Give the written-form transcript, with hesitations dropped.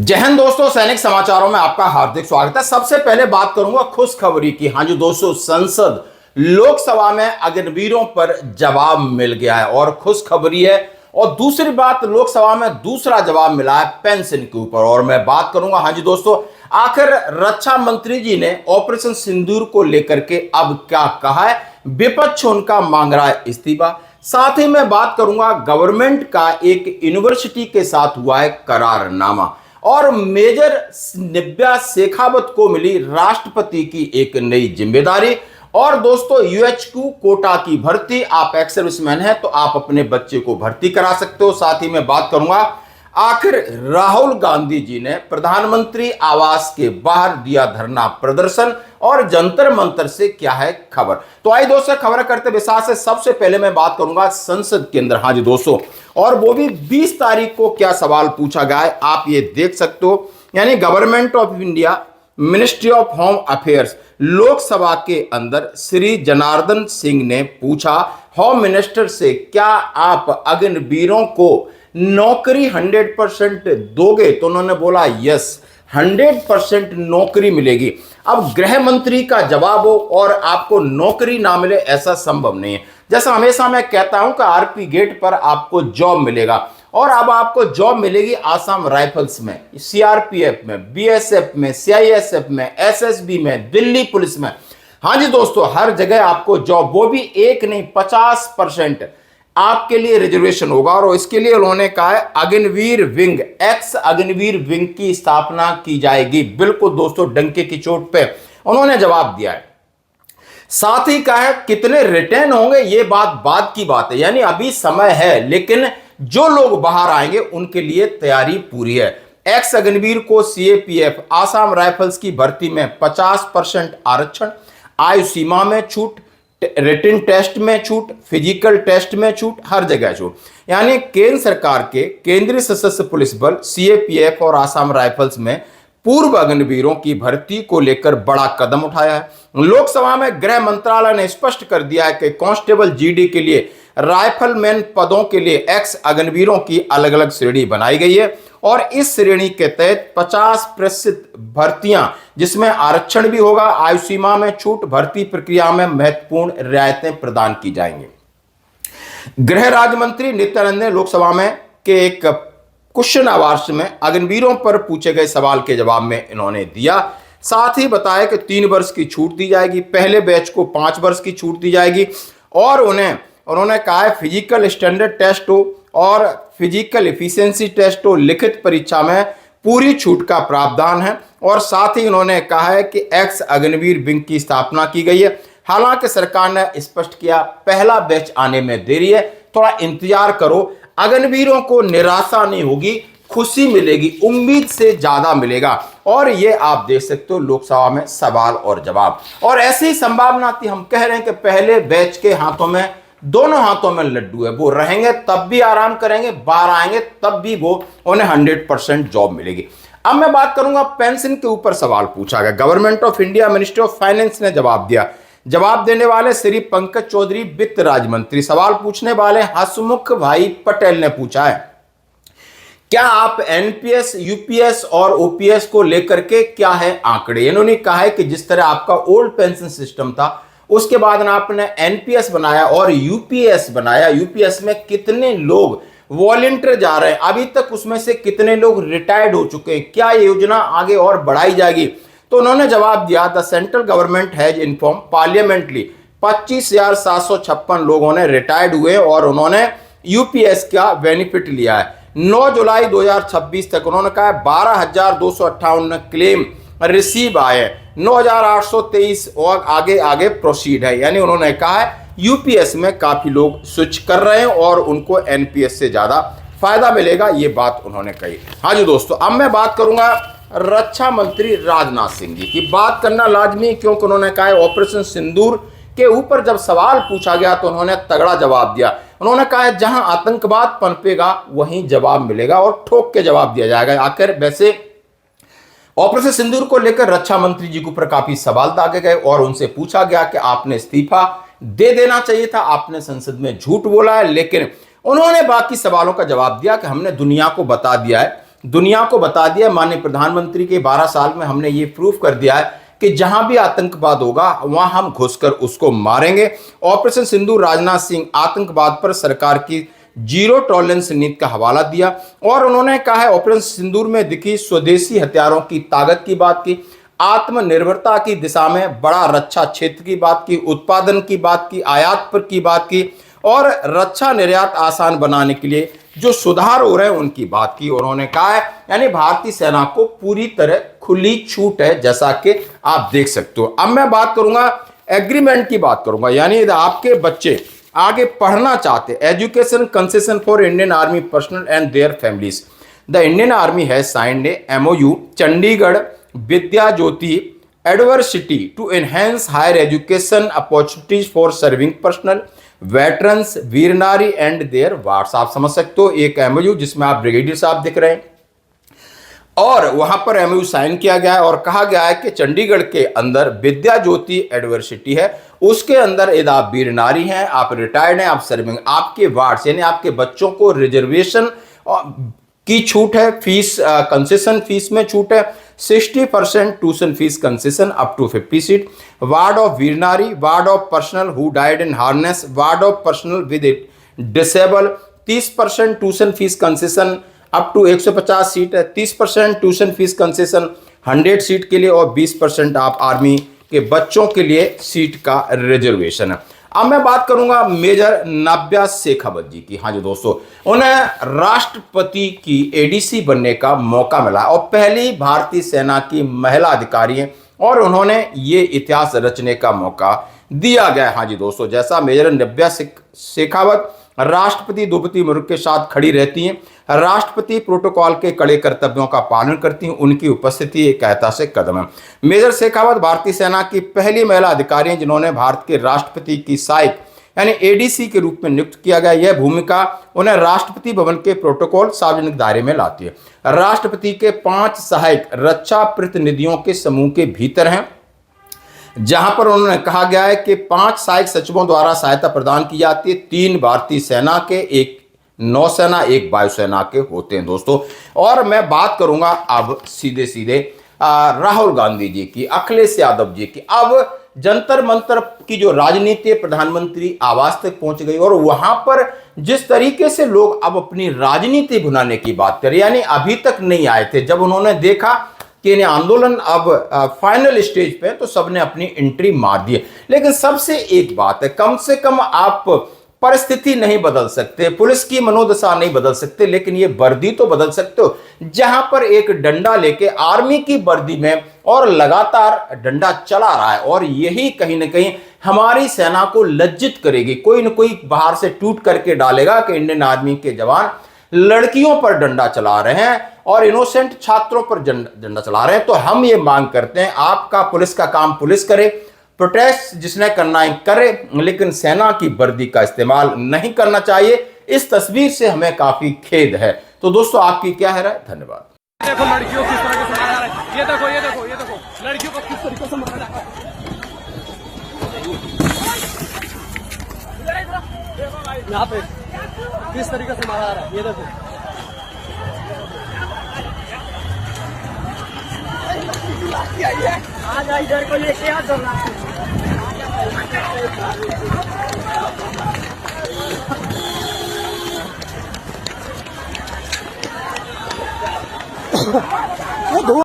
जय हिंद दोस्तों, सैनिक समाचारों में आपका हार्दिक स्वागत है। सबसे पहले बात करूंगा खुशखबरी की। हाँ जी दोस्तों, संसद लोकसभा में अग्निवीरों पर जवाब मिल गया है और खुशखबरी है। और दूसरी बात, लोकसभा में दूसरा जवाब मिला है पेंशन के ऊपर। और मैं बात करूंगा, हाँ जी दोस्तों, आखिर रक्षा मंत्री जी ने ऑपरेशन सिंदूर को लेकर के अब क्या कहा है। विपक्ष उनका मांग रहा है इस्तीफा। साथ ही मैं बात करूंगा गवर्नमेंट का एक यूनिवर्सिटी के साथ हुआ है करारनामा। और मेजर निव्या शेखावत को मिली राष्ट्रपति की एक नई जिम्मेदारी। और दोस्तों, यूएचक्यू कोटा की भर्ती, आप एक्स सर्विसमैन हैं तो आप अपने बच्चे को भर्ती करा सकते हो। साथ ही मैं बात करूंगा, आखिर राहुल गांधी जी ने प्रधानमंत्री आवास के बाहर दिया धरना प्रदर्शन और जंतर मंतर से क्या है खबर। तो आइए दोस्तों, खबर करते विस्तार से। सबसे पहले मैं बात करूंगा संसद के अंदर, हाँ जी दोस्तों, और वो भी 20 तारीख को क्या सवाल पूछा गया है आप ये देख सकते हो। यानी government of India, ministry of home affairs, Lok Sabha के अंदर श्री जनार्दन सिंह ने पूछा होम मिनिस्टर से, क्या आप अग्निवीरों को नौकरी 100% दोगे? तो उन्होंने बोला यस, 100% नौकरी मिलेगी। अब गृह मंत्री का जवाब हो और आपको नौकरी ना मिले, ऐसा संभव नहीं है। जैसा हमेशा मैं कहता हूं कि आरपी गेट पर आपको जॉब मिलेगा, और अब आपको जॉब मिलेगी आसाम राइफल्स में, सीआरपीएफ में, बीएसएफ में, सीआईएसएफ में, एसएसबी में, दिल्ली पुलिस में। हाँ जी दोस्तों, हर जगह आपको जॉब, वो भी एक नहीं 50% आपके लिए रिजर्वेशन होगा। और इसके लिए उन्होंने कहा है Agniveer wing, x Agniveer wing की स्थापना की जाएगी। बिल्कुल दोस्तों, डंके की चोट पे उन्होंने जवाब दिया है। साथ ही कहा है कितने रिटर्न होंगे, ये बात बाद की बात है, यानी अभी समय है, लेकिन जो लोग बाहर आएंगे उनके लिए तैयारी पूरी है। एक्स अग्निवीर को सीएपीएफ, आसाम राइफल्स की भर्ती में 50% आरक्षण, आयु सीमा में छूट, रिटन टेस्ट में छूट, फिजिकल टेस्ट में छूट, हर जगह छूट। यानी केंद्र सरकार के केंद्रीय सशस्त्र पुलिस बल सीएपीएफ और आसाम राइफल्स में पूर्व अग्निवीरों की भर्ती को लेकर बड़ा कदम उठाया है। लोकसभा में गृह मंत्रालय ने स्पष्ट कर दिया है कि कांस्टेबल जीडी के लिए, राइफलमैन पदों के लिए एक्स अग्निवीरों की अलग अलग श्रेणी बनाई गई है। और इस श्रेणी के तहत 50% भर्तियां, जिसमें आरक्षण भी होगा, आयु सीमा में छूट, भर्ती प्रक्रिया में महत्वपूर्ण रियायतें प्रदान की जाएंगी। गृह राज्य मंत्री नित्यानंद ने लोकसभा में के एक क्वेश्चन आवर्स में अग्निवीरों पर पूछे गए सवाल के जवाब में इन्होंने दिया। साथ ही बताया कि 3 वर्ष की छूट दी जाएगी, पहले बैच को 5 वर्ष की छूट दी जाएगी। और उन्होंने कहा है फिजिकल स्टैंडर्ड टेस्ट हो और फिजिकल एफिशिएंसी टेस्ट हो, लिखित परीक्षा में पूरी छूट का प्रावधान है। और साथ ही उन्होंने कहा है कि एक्स अग्निवीर विंग की स्थापना की गई है। हालांकि सरकार ने स्पष्ट किया पहला बैच आने में देरी है, थोड़ा इंतजार करो। अग्निवीरों को निराशा नहीं होगी, खुशी मिलेगी, उम्मीद से ज्यादा मिलेगा। और ये आप देख सकते हो लोकसभा में सवाल और जवाब। और ऐसी ही संभावना थी, हम कह रहे हैं कि पहले बैच के हाथों में, दोनों हाथों में लड्डू है, वो रहेंगे तब भी आराम करेंगे, बाहर आएंगे तब भी वो उन्हें 100% जॉब मिलेगी। अब मैं बात करूंगा पेंशन के ऊपर सवाल पूछा गया। Government of India, ministry of finance ने जवाब दिया। जवाब देने वाले श्री पंकज चौधरी, वित्त राज्य मंत्री। सवाल पूछने वाले हसमुख भाई पटेल ने पूछा है, क्या आप एनपीएस, यूपीएस और ओपीएस को लेकर के क्या है आंकड़े? इन्होंने कहा है कि जिस तरह आपका ओल्ड पेंशन सिस्टम था, उसके बाद ना आपने एनपीएस बनाया और यूपीएस बनाया, यूपीएस में कितने लोग वॉलंटियर जा रहे हैं, अभी तक उसमें से कितने लोग रिटायर्ड हो चुके हैं, क्या ये योजना आगे और बढ़ाई जाएगी? तो उन्होंने जवाब दिया, the central government has inform parliamentarily 25,756 लोगों ने रिटायर्ड हुए और उन्होंने यूपीएस का बेनिफिट लिया है। 9 जुलाई 2026 तक उन्होंने कहा 12,258 क्लेम रिसीव आए, 9,823 और आगे आगे प्रोसीड है। यानी उन्होंने कहा है यूपीएस में काफी लोग स्विच कर रहे हैं और उनको एनपीएस से ज्यादा फायदा मिलेगा, ये बात उन्होंने कही। हाँ जी दोस्तों, अब मैं बात करूंगा रक्षा मंत्री राजनाथ सिंह जी की। बात करना लाजमी, क्योंकि उन्होंने कहा है ऑपरेशन सिंदूर के ऊपर जब सवाल पूछा गया तो उन्होंने तगड़ा जवाब दिया। उन्होंने कहा है जहां आतंकवाद पनपेगा वहीं जवाब मिलेगा और ठोक के जवाब दिया जाएगा। आखिर वैसे ऑपरेशन सिंदूर को लेकर रक्षा मंत्री जी के ऊपर काफी सवाल दागे गए और उनसे पूछा गया कि आपने इस्तीफा दे देना चाहिए था, आपने संसद में झूठ बोला है। लेकिन उन्होंने बाकी सवालों का जवाब दिया कि हमने दुनिया को बता दिया है दुनिया को बता दिया, माननीय प्रधानमंत्री के 12 साल में हमने ये प्रूफ कर दिया है कि जहां भी आतंकवाद होगा वहां हम घुसकर उसको मारेंगे। ऑपरेशन सिंदूर, राजनाथ सिंह आतंकवाद पर सरकार की जीरो टॉलरेंस नीति का हवाला दिया और उन्होंने कहा है ऑपरेशन सिंदूर में दिखी स्वदेशी हथियारों की ताकत की बात की, आत्मनिर्भरता की दिशा में बड़ा रक्षा क्षेत्र की बात की, उत्पादन की बात की, आयात पर की बात की और रक्षा निर्यात आसान बनाने के लिए जो सुधार हो रहे हैं उनकी बात की। उन्होंने कहा है यानी भारतीय सेना को पूरी तरह खुली छूट है, जैसा कि आप देख सकते हो। अब मैं बात करूंगा एग्रीमेंट की बात करूंगा, यानी यदि आपके बच्चे आगे पढ़ना चाहते, education concession for Indian army personnel and their families, the Indian army has signed a MOU Chandigarh Vidya Jyoti Eduversity to enhance higher education opportunities for serving personnel, veterans, veer nari and there wards. आप समझ सकते हो एक MOU जिसमें आप ब्रिगेडियर साहब दिख रहे हैं और वहां पर MOU साइन किया गया है और कहा गया है कि चंडीगढ़ के अंदर विद्या ज्योति यूनिवर्सिटी है, उसके अंदर यदि आप वीर नारी हैं, आप रिटायर्ड हैं, आप सर्विंग, आपके वार्ड्स यानी आपके बच्चों को रिजर्वेशन की छूट है, फीस कंसेशन फीस में छूट है, 60% tuition fees concession up to 50 seat, ward of veer nari, ward of personnel who died in harness, ward of personnel with disable, 30% tuition fees concession up to 150 seat है, 30% ट्यूशन फीस कंसेशन 100 सीट के लिए और 20% आप army के बच्चों के लिए seat का रिजर्वेशन है। अब मैं बात करूंगा मेजर नाव्या शेखावत जी की। हाँ जी दोस्तों, उन्हें राष्ट्रपति की ADC बनने का मौका मिला और पहली भारतीय सेना की महिला अधिकारी हैं और उन्होंने ये इतिहास रचने का मौका दिया गया। हाँ जी दोस्तों, जैसा मेजर नाव्या शेखावत राष्ट्रपति द्रौपदी मुर्मू के साथ खड़ी रहती हैं, राष्ट्रपति प्रोटोकॉल के कड़े कर्तव्यों का पालन करती हैं, उनकी उपस्थिति एक ऐतिहासिक कदम है। मेजर शेखावत भारतीय सेना की पहली महिला अधिकारी हैं जिन्होंने भारत के राष्ट्रपति की सहायक यानी ADC के रूप में नियुक्त किया गया। यह भूमिका उन्हें राष्ट्रपति भवन के प्रोटोकॉल सार्वजनिक दायरे में लाती है। राष्ट्रपति के 5 सहायक रक्षा प्रतिनिधियों के समूह के भीतर हैं, जहां पर उन्होंने कहा गया है कि 5 सहायक सचिवों द्वारा सहायता प्रदान की जाती है, 3 भारतीय सेना के, 1 नौसेना, 1 वायुसेना के होते हैं दोस्तों। और मैं बात करूंगा अब सीधे सीधे राहुल गांधी जी की, अखिलेश यादव जी की। अब जंतर मंतर की जो राजनीति है प्रधानमंत्री आवास तक पहुंच गई और वहां पर जिस तरीके से लोग अब अपनी राजनीति भुनाने की बात करें, यानी अभी तक नहीं आए थे, जब उन्होंने देखा कि आंदोलन अब फाइनल स्टेज पे तो सबने अपनी एंट्री मार दी। लेकिन सबसे एक बात है, कम से कम आप परिस्थिति नहीं बदल सकते, पुलिस की मनोदशा नहीं बदल सकते, लेकिन ये वर्दी तो बदल सकते हो। जहां पर एक डंडा लेके आर्मी की वर्दी में और लगातार डंडा चला रहा है और यही कहीं ना कहीं हमारी सेना को लज्जित करेगी। कोई ना कोई बाहर से टूट करके डालेगा कि इंडियन आर्मी के जवान लड़कियों पर डंडा चला रहे हैं और इनोसेंट छात्रों पर डंडा चला रहे हैं। तो हम ये मांग करते हैं, आपका पुलिस का काम पुलिस करे, प्रोटेस्ट जिसने करना है करे, लेकिन सेना की वर्दी का इस्तेमाल नहीं करना चाहिए। इस तस्वीर से हमें काफी खेद है। तो दोस्तों आपकी क्या है राय? धन्यवाद। देखो लड़कियों किस तरह से मारा रहा है, ये देखो ये देखो ये देखो लड़कियों को किस तरीके से मारा रहा है। यहाँ पे किस तरीके से मारा रहा है, ये देखो। आ जा इधर को लेके आ जाओ।